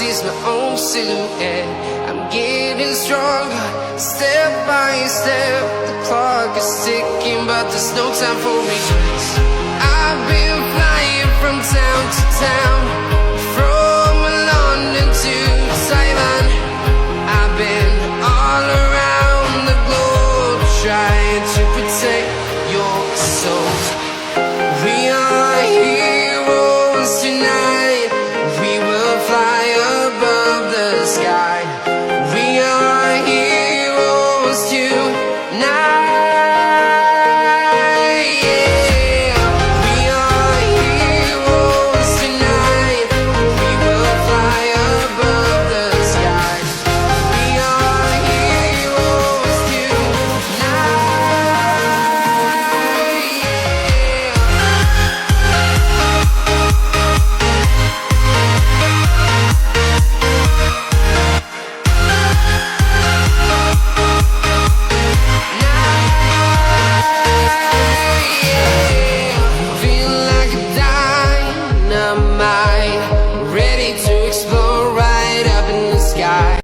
sees my own silhouette. I'm getting stronger, step by step. The clock is ticking, but there's no time for regrets. I've been flying from town to town,